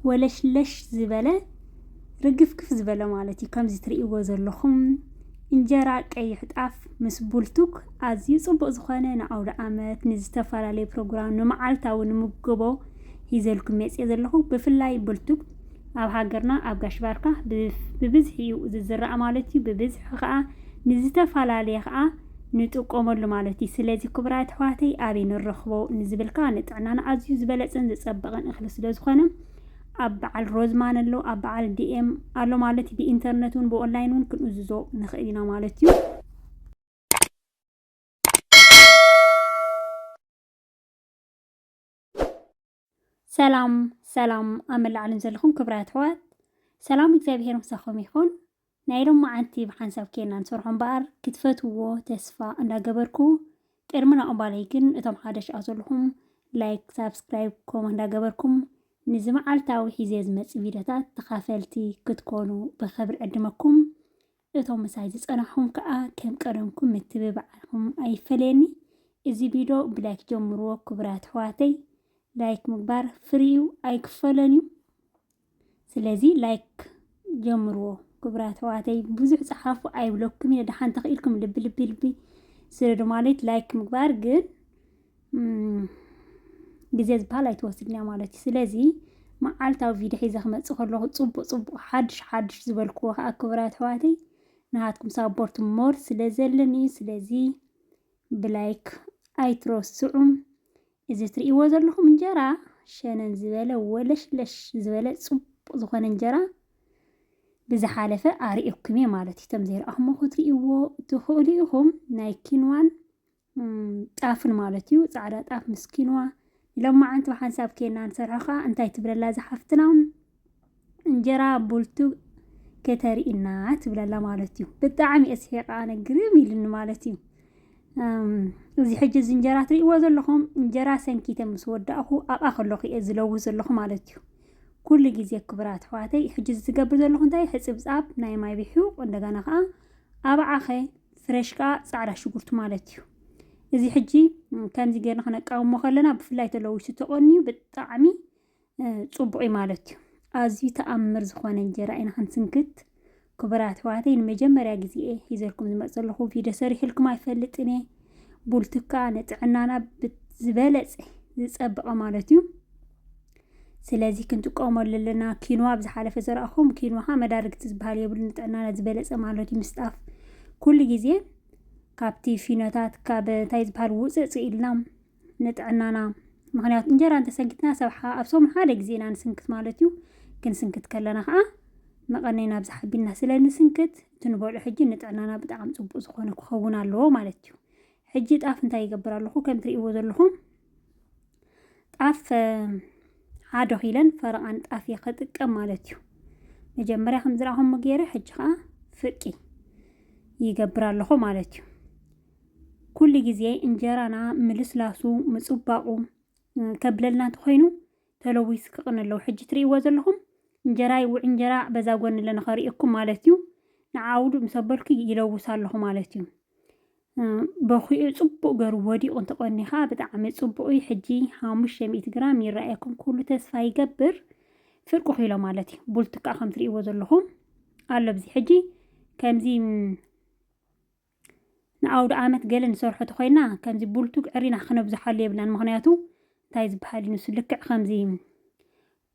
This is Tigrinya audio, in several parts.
ወለሽለሽ ዝበለ ርግፍክፍ ዝበለ ማለት እዩ ከምዚ ትርእይዎ ዘለኹም እንጀራ ቀይሕ ጣፍ ምስ ቡልቱክ ኣዝዩ ጽቡቕ ዝኾነ ንዓውደ ዓመት ንዝተፈላለየ ፕሮግራም ንመዓልታዊ ንምገቦ ሂዘልኩም መጽእ ዘለኹ ብፍላይ ቡልቱክ ኣብ ሃገርና ኣብ ጋሽ ባርካ ብብዝሒ እዩ ዝዝራእ ማለት እዩ ብብዝሒ ከዓ ንዝተፈላለየ ከዓ ንጥቀመሉ ማለት እዩ ስለዚ ክቡራት ኣሕዋተይ ኣበይ ንረኽቦ ንዝብልካ ንጥዕናና ኣዝዩ ዝበለፀን ዝፀበቐን እኽሊ ስለ ዝኾነ ኣብ በዓል ሮዝማን ኣሎ ኣብ በዓል ዲኤም ኣሎ ማለት እዩ ብኢንተርኔት እውን ብኦንላይን እውን ክንእዝዞ ንኽእል ኢና ማለት እዩ ሰላም ሰላም ኣብ መላእ ዓለም ዘለኹም ክቡራት ኣሕዋት ሰላም እግዚአብሔር ምሳኹም ይኹን ናይ ሎሚ መዓልቲ ብሓንሳብ ኬና ንሰርሖ እምበኣር ክትፈትውዎ ተስፋ እንዳገበርኩ ቅድሚ ናቕባለይ ግን እቶም ሓደሽኣ ዘለኹም ላይክ ሳብስክራይብ ኮመንት እንዳገበርኩም ንዚ መዓልታዊ ሒዘ ዝመፅእ ቪድዮታት ተኻፈልቲ ክትኮኑ ብኽብሪ ዕድመኩም እቶም ምሳይ ዝፀናሕኩም ከዓ ከም ቀደምኩም ምትብባዕኩም ኣይፈለየኒ እዚ ቪድዮ ብላይክ ጀምርዎ ክቡራት ኣሕዋተይ ላይክ ምግባር ፍሪዩ ኣይክፈለን እዩ ስለዚ ላይክ ጀምርዎ ክቡራት ኣሕዋተይ ብዙሕ ፀሓፉ ኣይብለኩም እየ ድሓን ተኽኢልኩም ልቢ ስለ ድማለት ላይክ ምግባር ግን ግዜ ዝበሃል ኣይትወስድን እያ ማለት እዩ ስለዚ መዓልታዊ ቪድዮ ሒዘ ክመፅእ ከለኹ ፅቡቅ ሓድሽ ዝበልክዎ ከዓ ክቡራት ኣሕዋተይ ንሃትኩም ሳፖርት ሞር ስለ ዘለኒ ስለዚ ብላይክ ኣይትረስዑ እዚ ትርእይዎ ዘለኹም እንጀራ ሸነን ዝበለ ወለሽለሽ ዝበለ ፅቡቕ ዝኾነ እንጀራ ብዝሓለፈ ኣርኢኩም እየ ማለት እዩ እቶም ዘይረኣኹሞ ክትርእይዎ ትኽእሉ ኢኹም ናይ ኪንዋን ጣፍን ማለት እዩ ፃዕዳ ጣፍ ምስ ኪንዋ ሎሚ መዓልቲ ብሓንሳብ ኬና ንሰርሖ ከዓ እንታይ ትብለላ ዝሓፍትና እንጀራ ቡልቱ ከተሪእና ትብለላ ማለት እዩ ብጣዕሚ እስሒቓ ነግርም ኢሉኒ ማለት እዩ እዚ ሕጂ እዚ እንጀራ ትርእይዎ ዘለኹም እንጀራ ሰንኪተ ምስ ወዳእኹ ኣብኣ ከለኹ እየ ዝለውስ ዘለኹ ማለት እዩ ኩሉ ግዜ ክቡራት ኣሕዋተይ ሕጂ ዝገብር ዘለኹ እንታይ ሕፅብ ፃብ ናይ ማይ ቢሑ እንደገና ከዓ ኣብዓኸ ፍሬሽ ከዓ ፃዕዳ ሽጉርቲ ማለት እዩ እዚ ሕጂ ከምዚ ጌርና ክነቃውሞ ከለና ብፍላይ ተለዊሱ ተቆንዩ ብጣዕሚ ፅቡቕ እዩ ማለት እዩ ኣዝዩ ተኣምር ዝኾነ እንጀራ ኢና ክንስንክት ክቡራት ኣሕዋተይ ንመጀመርያ ግዜ ሒዘልኩም ዝመፅእ ዘለኹ ቪድዮ ሰሪሕልኩም ኣይፈልጥን እየ ቡልቱካ ንጥዕናና ዝበለፀ ዝፀበቐ ማለት እዩ ስለዚ ክንጥቀመሉ ኣለና ኪንዋ ብዝሓለፈ ዘረኣኹም ኪንዋ መዳርግቲ ዝበሃል የብሉ ንጥዕናና ዝበለፀ ማለት እዩ ምስጣፍ ኩሉ ግዜ ካብቲ ፊኖታት ካብ እንታይ ዝበሃል ውፅእ ኢልና ንጥዕናና ምክንያቱ እንጀራ እንተሰንኪትና ሰብሓ ኣብ ሰሙን ሓደ ግዜ ኢና ንስንክት ማለት እዩ ክንስንክት ከለና ከዓ መቐነና ብዛሓቢልና ስለ ንስንክት ትንበልዑ ሕጂ ንጥዕናና ብጣዕሚ ፅቡቅ ዝኾነ ክኸውን ኣለዎ ማለት እዩ ሕጂ ጣፍ እንታይ ይገብር ኣለኹ ከም ትርእይዎ ዘለኹም ጣፍ ሓደ ኺለን ፈረቓን ጣፍ እየ ክጥቀም ማለት እዩ መጀመርያ ከም ዝረኣኹሞ ገይረ ሕጂ ከዓ ፍቂ ይገብር ኣለኹ ማለት እዩ ኩሉ ግዜ እንጀራና ምልስላሱ ምፅባቑ ከብለልና እንተኮይኑ ተለዊሱ ክቕን ኣለዎ ሕጂ ትርእይዎ ዘለኹም እንጀራይ ውዕ እንጀራ በዛ ጎኒ ለና ከሪእኩም ማለት እዩ ንዓውዱ ምስ ኣበልኩ ይለውስ ኣለኹ ማለት እዩ በኺኡ ፅቡቕ ገይሩ ወዲቑ እንተቆኒኻ ብጣዕሚ ፅቡቕ እዩ ሕጂ 500 ግራም ይረኣየኩም ኩሉ ተስፋ ይገብር ፍርቁ ኪሎ ማለት እዩ ቡልቱካ ከም ትርእይዎ ዘለኹም ኣሎ ብዚ ሕጂ ከምዚ ንዓውደ ዓመት ገለ ንሰርሖ ተኮይና ከምዚ ቡልቱክ ዕሪና ክነብዝሓሉ የብልናን ምክንያቱ እንታይ ዝበሃል ንሱ ልክዕ ከምዚ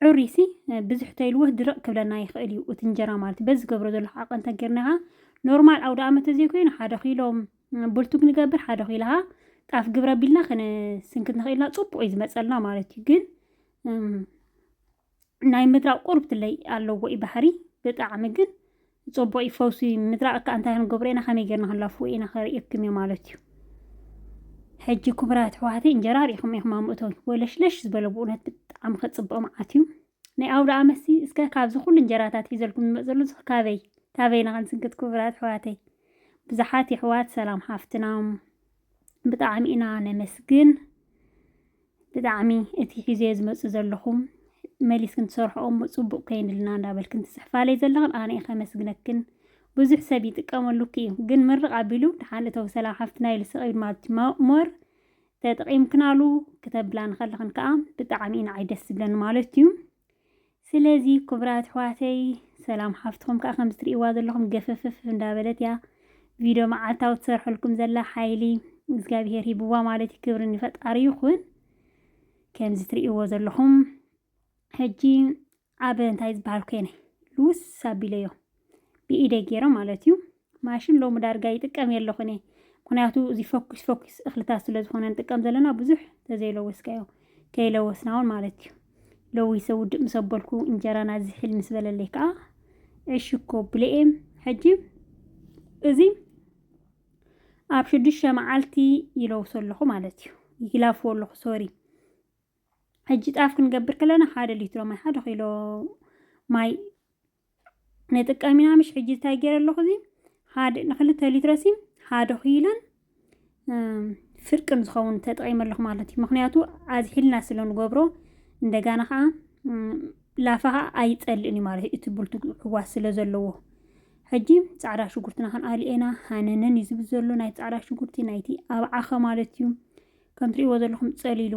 ዕሪሲ ብዙሕ ተይልዎ ድርቕ ክብለና ይኽእል እዩ እቲ እንጀራ ማለት በዚ ገብሮ ዘለኹ ዓቐንተ ጌርና ኖርማል ዓውደ ዓመት ዘይኮይኑ 1 ኪሎ ቡልቱክ ንገብር 1 ኪሎ ጣፍ ግብረ ቢልና ክንስንክት ንኽእልና ፅቡቕ እዩ ዝመፀልና ማለት እዩ ግን ናይ ምድራቅ ቁርብትለይ ኣለዎ እዩ ባህሪ ብጣዕሚ ግን ፅቡቕ እዩ ፈውሲ ምድራቅ ከዓ እንታይ ክንገብሮ ኢና ከመይ ጌርና ክንላፍዎ ኢና ከሪእኩም እየ ማለት እዩ ሕጂ ክቡራት ኣሕዋተይ እንጀራ ሪኢኹም ኢኹም ኣምእቶይ ወለሽለሽ ዝበለ ብእውነት ብጣዕሚ ከፅብቕ መዓት እዩ ናይ ኣውደ ዓመት እስከ ካብዚ ኩሉ እንጀራታት ሒዘልኩም ዝመፅእ ዘሎ ካበይና ክንስንክት ክቡራት ኣሕዋተይ ብዙሓት ኣሕዋት ሰላም ሓፍትና ብጣዕሚ ኢና ነመስግን ብጣዕሚ እቲ ሒዘ ዝመፅእ ዘለኹም መሊስክን ትሰርሕኦም ፅቡቕ ከይንልና እንዳበልክን ትስሕፋለይ ዘለኽን ኣነ ኢኸ መስግነክን ብዙሕ ሰብ ይጥቀመሉክ እዩ ግን ምርቕ ኣቢሉ ድሓን እተው ሰላም ሓፍትና ኢሉ ስቕ ማለት ሞር ተጠቒምክናሉ ክተብላ ንኸለኽን ከዓ ብጣዕሚ ኢና ደስ ዝብለኒ ማለት እዩ ስለዚህ ክቡራት ኣሕዋተይ ሰላም ሓፍትኩም ከዓ ከም ትርእይዋ ዘለኹም ገፈፈፍ እንዳበለት ያ ቪድዮ መዓልታዊ ትሰርሐልኩም ዘላ ሓይሊ እግዚአብሔር ሂብዋ ማለት ክብርን ይፈጣሪ ይኹን ከምዚ ትርእይዎ ዘለኹም ሕጂ ኣብ እንታይ ዝበሃል ኮይነ ልውስ ኣቢለዮ ብኢደይ ገይረ ማለት እዩ ማሽን ሎሚ ዳርጋ ይጥቀም የለኹን ምክንያቱ እዚ ፎኩስ እኽልታት ስለ ዝኾነ ንጥቀም ዘለና ብዙሕ ተዘይለወስካዮ ከይለወስና እውን ማለት እዩ لوي سود مسبلكو انجرانا زحل نسبة لك عشكو بلئم حجم ازي ابشدشة معالتي يلو صلحو مالتيو يلافو لخو سوري حجي تعرف نقبر كلنا حاجة لترو ما حاجة خيلو ماي نتك امينا مش حجي تايجر اللخو زي حاجة نخلتها لترسيم حاجة خيلا فرق نسخون تتقيم اللخو مالتي مخنياتو عزحل ناس اللو نقبرو እንደገና ኸ ላፋሃ ኣይጸልእኒ ማለት እቲ ብልቱ ሕዋስ ስለ ዘለዎ ሕጂ ጻዕዳ ሽጉርትና ኣልኤና ሃነነን ይዝብ ዘሎ ናይ ጻዕዳ ሽጉርቲ ናይቲ ኣብዓኸ ማለት እዩ ከም ትርእይዎ ዘለኹም ጸሊሉ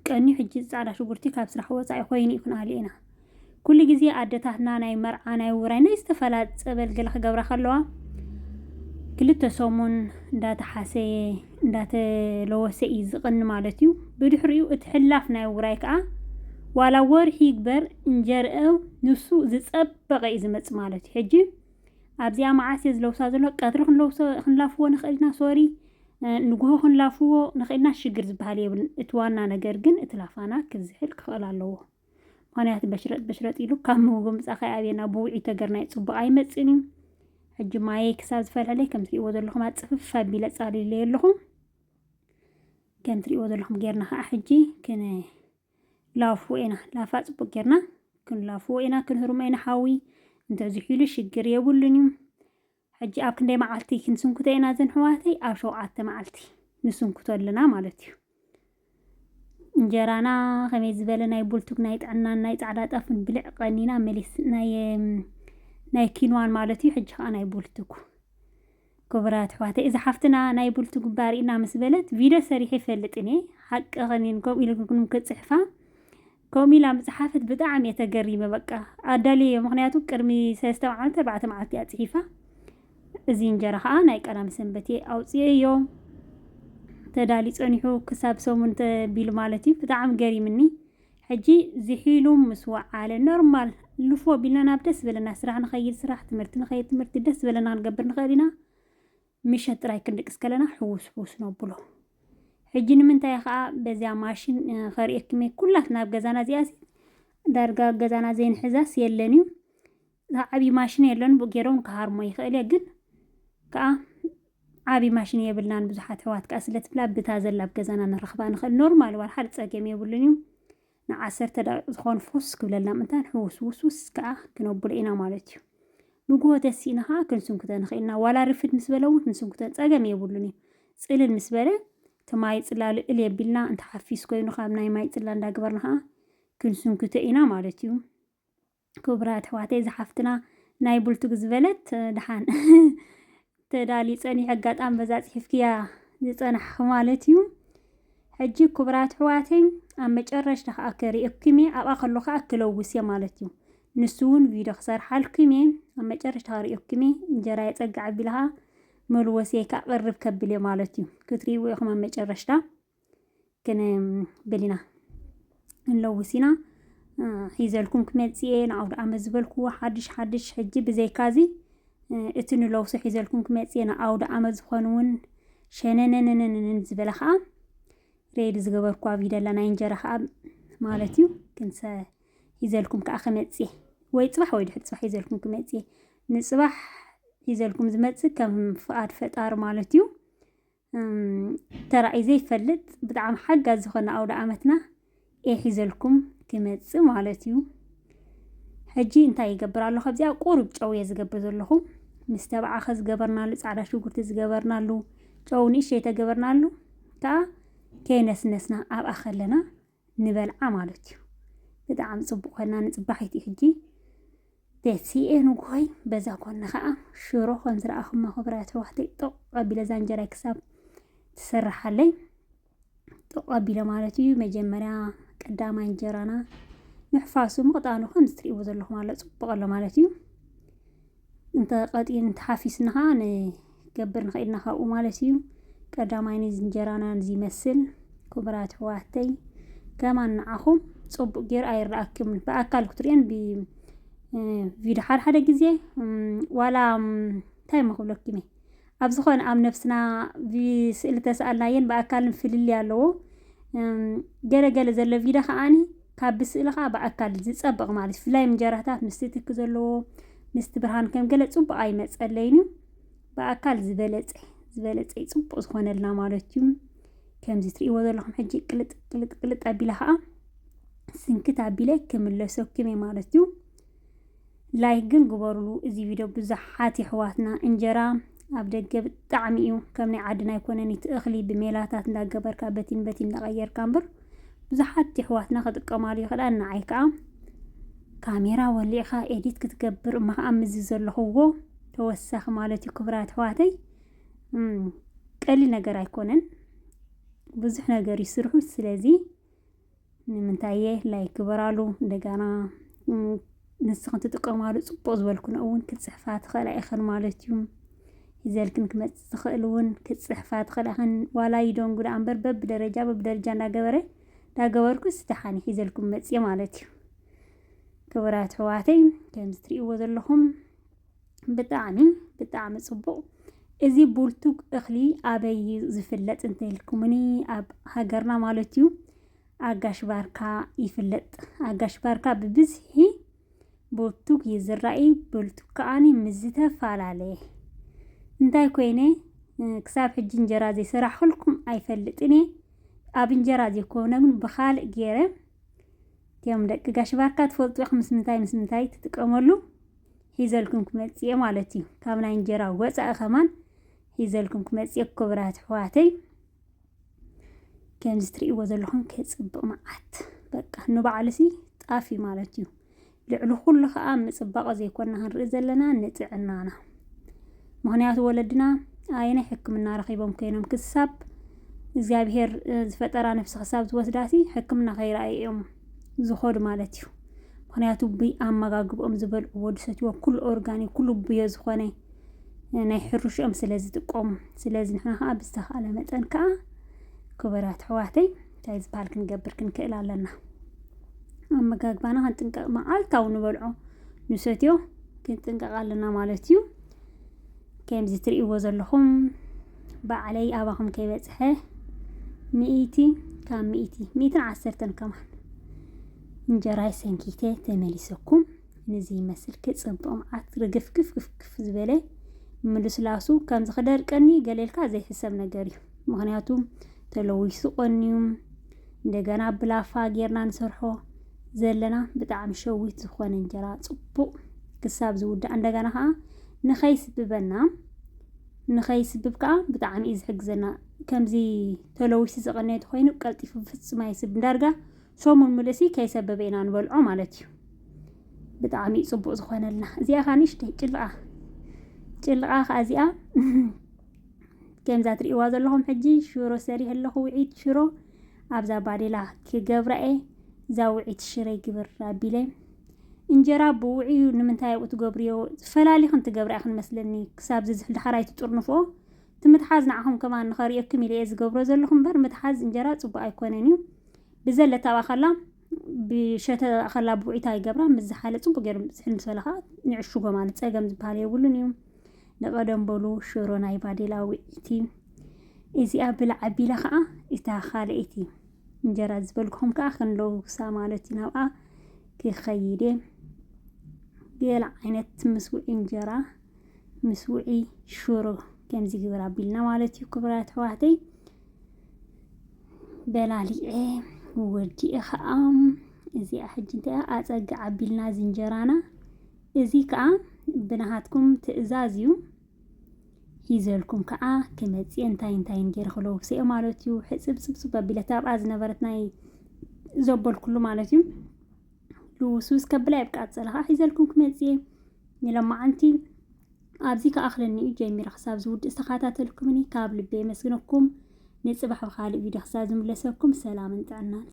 ቀኒ ሕጂ ጻዕዳ ሽጉርቲ ካብ ስራሕ ወጻኢ ኮይኑ ይኹን ኣልኤና ኩሉ ግዜ ኣደታትና ናይ መርዓ ናይ ውራይ ናይ ዝተፈላጥ ጸበል ገለ ክገብራ ከለዋ ክልተ ሰሙን እንዳተሓሰየ እንዳተለወሰ እዩ ዝቕኒ ማለት እዩ ብድሕሪኡ እቲ ሕላፍ ናይ ውራይ ከዓ ዋላ ወርሒ ይግበር እንጀርአው ንሱ ዝጸበቐ እዩ ዝመጽእ ማለት እዩ ሕጂ ኣብዚኣ መዓስ ዝለውሳ ዘሎ ቀትሪ ክንላፍዎ ንኽእልና ሶሪ ንጉሆ ክንላፍዎ ንኽእልና ሽግር ዝበሃል የብልን እቲ ዋና ነገር ግን እቲ ላፋና ክዝሕል ክኽእል ኣለዎ ምክንያቱ በሽረጥ ኢሉ ካብ ምውጎ ምጻኸ ኣብየና ብውዒ ተገርናይ ጽቡቕ ኣይመጽእን እዩ ሕጂ ማየ ክሳብ ዝፈልሐለይ ከም ትርእይዎ ዘለኹም ኣፅፍፍ ኣቢለ ጻሊለ ኣለኹም ከም ትርእይዎ ዘለኹም ጌርና ከዓ ሕጂ ክንላፍዎ ኢና ላፋ ጽቡቕ ጌርና ክንላፍዎ ኢና ክንህርሞ ኢና ሓዊ እንተዝሒሉ ሽግር የብሉን እዩ ሕጂ ኣብ ክንደይ መዓልቲ ክንስንኩቶ ኢና ዘን ኣሕዋተይ ኣብ 7 መዓልቲ ንስንኩቶ ኣለና ማለት እዩ እንጀራና ከመይ ዝበለ ናይ ቡልቱግ ናይ ጥዕናን ናይ ጻዕዳ ጣፍን ብልዕ ቀኒና መሊስ ናይ ኪንዋን ማለት እዩ ሕጂ ከዓ ናይ ቡልቱግ ክቡራት ኣሕዋተይ እዛ ሓፍትና ናይ ቡልቱግ ባሪእና ምስ በለት ቪድዮ ሰሪሐ ይፈልጥኒ ሓቂ ኸኒን ከምኡ ኢልኩም ክጽሕፋ ከምኡ ኢላ ምጽሓፈት ብጣዕሚ የተገሪመ በቃ ኣዳልየ ምክንያቱ ቅድሚ 3 መዓልቲ 4 መዓልቲ ኣጽሒፋ እዚ እንጀራ ከዓ ናይ ቀዳም ሰንበቴ ኣውፅየዮ ተዳሊ ጸኒሑ ክሳብ ሰሙን ተቢሉ ማለት እዩ ብጣዕሚ ገሪምኒ ሕጂ ዝሒሉ ምስ ወዓለ ኖርማል ልፎ ቢልና ናብ ደስ በለና ስራሕ ንኸይድ ስራሕ ትምህርቲ ንኸይድ ትምህርቲ ደስ በለና ንገብር ንኽእል ኢና ምሸት ጥራይ ክንድቅስ ከለና ሕውስ ነብሎ ሕጂ ንምንታይ ከዓ በዚያ ማሽን ኸሪአክሜ ኩላት ናብ ገዛና እዚኣሲ ዳርጋ ገዛና ዘይንሕዛስ የለን እዩ ዓብይ ማሽን የለን ብገይሮም ክሃርሞ ይኽእል እየ ግን ከዓ ዓብይ ማሽን የብልናን ብዙሓት ኣሕዋት ከዓ ስለትብላ ብታ ዘላ ኣብ ገዛና ንረኽባ ንኽእል ኖርማል ዋላ ሓደ ፀገም የብሉን እዩ ንዓሰርተ ደቂቕ ዝኾን ፉስ ክብለልና ምንታን ሕውስ ከዓ ክነብሎ ኢና ማለት እዩ ንጉሆ ተሲእና ከዓ ክንስንኩተ ንኽእልና ዋላ ርፍድ ምስ በለ እውን ክንስንኩተ ፀገም የብሉን እዩ ጽልል ምስ በለ ተማይ ጽላል እል የቢልና እንተሓፊስ ኮይኑ ካብ ናይ ማይ ጽላል እንዳግበርና ከዓ ክንስንኩተ ኢና ማለት እዩ ክቡራት ኣሕዋተይ ዝሓፍትና ናይ ቡልቱግ ዝበለት ድሓን ተዳሊ ጸኒሕ ኣጋጣሚ በዛ ጽሒፍክያ ዝጸናሕ ማለት እዩ ሕጂ ክቡራት ኣሕዋተይ ኣብ መጨረሻ ከዓ ከሪአክሜ ኣብኣ ከሎ ከዓ ክለውስ እየ ማለት እዩ ንሱ እውን ቪድዮ ክሰርሓልክሜ ኣብ መጨረሻ ከሪአክሜ እንጀራ የጸግዕ ኣቢልኻ መልወሰይ ከዓ ቅርብ ከብል እየ ማለት እዩ ክትርእይዎ ኢኹም ኣብ መጨረሻ ክንብል ኢና ንለውስ ኢና ሒዘልኩም ክመጽእ ንኣውደ ዓመት ዝበልክዎ ሓድሽ ሕጂ ብዘይካዚ እቲ ንለውሶ ሒዘልኩም ክመጽእ ንኣውደ ዓመት ዝኾኑ እውን ሸነነነነን ዝበለ ከዓ ሬድ ዝገበርኳ ቪድዮ ኣላ ናይ እንጀራ ከዓ ማለት እዩ ክንሰ ሒዘልኩም ከዓ ክመጽእ ወይ ጽባሕ ወይ ድሕሪ ጽባሕ ሒዘልኩም ክመጽእ ንጽባሕ ሒዘልኩም ዝመጽእ ከም ፍቓድ ፈጣሪ ማለት እዩ ተራእዩ ዘይፈልጥ ብጣዕሚ ሓጋዝ ዝኾነ ኣውደ ዓመትና ሒዘልኩም ክመጽእ ማለት እዩ ሕጂ እንታይ ይገብር ኣለኹ ኣብዚኣ ቁሩብ ጨው እየ ዝገብር ዘለኹ ምስ ተባዓኸ ዝገበርናሉ ጻዕዳ ሽጉርቲ ዝገበርናሉ ጨው ንእሽተይ ተገበርናሉ ከዓ ከይነስነስና ኣብኣ ከለና ንበልዓ ማለት እዩ ብጣዕሚ ጽቡቕ ኮይና ንጽባሒት ሕጂ ደሲኤ ንጉሆይ በዛ ኮነ ከዓ ሽሮ ከም ዝረኣኹማ ክቡራት ኣሕዋተይ ጦቕ ኣቢለ እዛ እንጀራ ክሳብ ትስራሓለይ ጦቕ ኣቢለ ማለት እዩ መጀመርያ ቀዳማይ እንጀራና نحفاسو مقطانو خمس تريبو زلخم على صبق الله مالتي انت قطين تحافيسنها نقبر نخيلنا خاو مالتي قدامايني زنجرانا زي مسل كبرات حواتي كمان نعخم صبق غير ايراكم باكل كترين ب فيديو حدا غزي ولا تايم خلوكمي ابزخون ام نفسنا في سئل تسالناين باكل نفلل يالو ገለገለ ዘለ ቪዲዮ ከአኒ ካብ ስእልኻ በአካል ዝጸብቕ ማለት ፍላይ ምንጀራታት ምስትትክ ዘሎ ምስት ብርሃን ከም ገለ ጽቡቕ አይመጸለይኒ በአካል ዝበለጸ ጽቡቕ ዝኾነልና ማለት እዩ ከምዚ ትሪእዎ ዘለኹም ሕጂ ቅልጥ አቢላ ከዓ ስንክት አቢለ ክምለሰክም ማለት እዩ ላይ ግን ግበርሉ እዚ ቪዲዮ ብዙሓት ይሕዋትና እንጀራ ኣብ ደገ ብጣዕሚ እዩ ከም ናይ ዓድና ይኮነኒ ትእኽሊ ብሜላታት እንዳገበርካ በቲን እንዳቀየርካ እምበር ብዙሓት ይሕዋትና ክጥቀማሉ ይኽእላ ንዓይ ከዓ ካሜራ ወሊዕኻ ኤዲት ክትገብር እማ ከዓ ምዚ ዘለኽዎ ተወሳኺ ማለት እዩ ክብራት ኣሕዋተይ ቀሊል ነገር ኣይኮነን ብዙሕ ነገር ይስርሑ ስለዚ ንምንታይ ላይ ክበራሉ እንደገና ንስኹም ትጥቀማሉ ጽቡቕ ዝበልኩን እውን ክትጽሕፋ ትኽእላ ኢኽን ማለት እዩ ይዘልክን ክመጽ ትኽእሉን ክትጽሕፋ ትኽእላኽን ዋላ ይዶን ጉዳ እምበር በብደረጃ እንዳገበርኩ ዝተሓኒ ይዘልኩም መጽየ ማለት እዩ ክብራት ኣሕዋተይ ከምዚ ትሪእዎ ዘለኹም ብጣዕሚ ጽቡቕ እዚ ቡልቱግ እኽሊ ኣበይ ዝፍለጥ እንተልኩምኒ ኣብ ሃገርና ማለት እዩ ኣጋሽ ባርካ ይፍለጥ ኣጋሽ ባርካ ብብዝሒ ቡልቱግ ይዝራኢ ቡልቱግ ከዓኒ ምዝተፈላለየ እንታይ ኮይነ ክሳብ ሕጂ እንጀራ ዘይሰራሕልኩም ኣይፈልጥኒ ኣብ እንጀራ ዘይኮነ ግን ብኻልእ ገይረ ከም ደቂ ጋሽ ባርካ ትፈልጡ ምስ ምንታይ ትጥቀመሉ ሂዘልኩም ክመጽየ ማለት እዩ ካብ ናይ እንጀራ ወፃኢ ኸማን ሂዘልኩም ክመጽየ ክብራት ኣሕዋተይ ከምዚ ትሪእዎ ዘለኹም ከጽብቕ መዓት በቃ ንባዕልሲ ጣፊ ማለት እዩ ልዕሊ ኩሉ ከዓ ምጽባቕ ዘይኮንና ክንርኢ ዘለና ንጥዕናና ምክንያቱ ወለድና ኣይናይ ሕክምና ረኺቦም ኮይኖም ክሳብ እግዚአብሔር ዝፈጠራ ነፍሲ ክሳብ ዝወስዳሲ ሕክምና ከይረኣዮም ዝኸዱ ማለት እዩ ምክንያቱ ብኣመጋግቦም ዝበልዕዎ ድሰትዎ ኩሉ ኦርጋኒክ ኩሉ ብዮ ዝኾነ ናይ ሕሩሽኦም ስለ ዝጥቀሙ ስለዚ ንሕና ከዓ ብዝተኻእለ መጠን ከዓ ክብራት ኣሕዋተይ እንታይ ዝበሃል ክንገብር ክንክእል ኣለና ኣመጋግባና ክንጥንቀቕ መዓልታዊ ንበልዖ ንሰትዮ ክንጥንቀቕ ኣለና ማለት እዩ ከምዚ ትሪእዎ ዘለኹም ባዕለይ ኣባኹም ከይበጽሐ 110 ከማን እንጀራይ ሰንኪቴ ተመሊሰኩም ነዚ ይመስል ክጽብቕ መዓት ርግፍግፍ ዝበለ ምልስላሱ ከምዚ ክደርቀኒ ገሌልካ ዘይሕሰብ ነገር እዩ ምክንያቱ ተለዊሱ ቆንዩ እንደገና ብላፋ ጌርና ንሰርሖ ዘለና ብጣዕሚ ሸዊት ዝኾነ እንጀራ ጽቡቕ ክሳብ ዝውዳእ እንደገና ከዓ ንኸይስብብ ከዓ ብጣዕሚ እዩ ዝሕግዘና ከምዚ ተለዊሱ ዝቐነየት ኮይኑ ቀልጢፉ ፍጹም ኣይስብ ዳርጋ ሶሙን ምልሲ ከይሰበበ ኢና ንበልዖ ማለት እዩ ብጣዕሚ ጽቡቕ ዝኾነልና እዚኣ ከዓ ንእሽተይ ጭልቓ ከዓ እዚኣ ከምዛ ትሪእዋ ዘለኹም ሕጂ ሽሮ ሰሪሕ ኣለኹ ውዒት ሽሮ ኣብዛ ባዴላ ክገብረአ እዛ ውዒት ሽረ ይግበር ኣቢለ እንጀራ ብውዒዩ ንምንታይ ኣብኡ ትገብርዮ ፈላሊኽን ትገብራ ኢኽን መስለኒ ክሳብ ዝዝሕል ድሓራይ ትጥርንፍኦ ትምትሓዝ ንዓኹም ከማን ንኸሪአኩም ኢለ እየ ዝገብሮ ዘለኹም እምበር ምትሓዝ እንጀራ ጽቡቕ ኣይኮነን እዩ ብዘለታ ኣኸላ ብሸተ ኣኸላ ብውዒታ ይገብራ ምዝሓለ ጽቡቕ ገይሩ ዝሕል ምስ በለኻ ንዕሽጎ ማለት ፀገም ዝበሃል የብሉን እዩ ንቐደም በሉ ሽሮ ናይ ባዴላ ውዒቲ እዚኣ ብልዓቢላ ከዓ እታ ካልአይቲ እንጀራ ዝበልኩኹም ከዓ ክንለውሳ ማለት እዩ ናብኣ ክኸይደ ገለ ዓይነት ምስውዒ እንጀራ ምስውዒ ሽሮ ከምዚ ግብር ኣቢልና ማለት እዩ ክብራት ኣሕዋተይ በላሊዐ ወዲአ ከዓ እዚኣ ሕጂ እንታይ ኣፀጊ ዓቢልና ዝንጀራና እዚ ከዓ ብናሃትኩም ትእዛዝ እዩ ሂዘልኩም ከዓ ክመጽእ እንታይ ገይረ ክለውሰ ማለት እዩ ሕፅብፅብፅብ ኣቢለታ ኣብኣ ዝነበረት ናይ ዘበልኩሉ ማለት እዩ ልውስውስ ከብላ ይብቃ ፀለኻ ሂዘልኩም ክመጽእ ንለማዓንቲ ኣብዚ ከኣኽለኒ እዩ ጀሚረ ክሳብ ዝውድእ ዝተኸታተልኩምኒ ካብ ልቤ የመስግነኩም ንጽባሕ ብኻልእ ቪድዮ ክሳብ ዝምለሰኩም ሰላምን ጥዕናን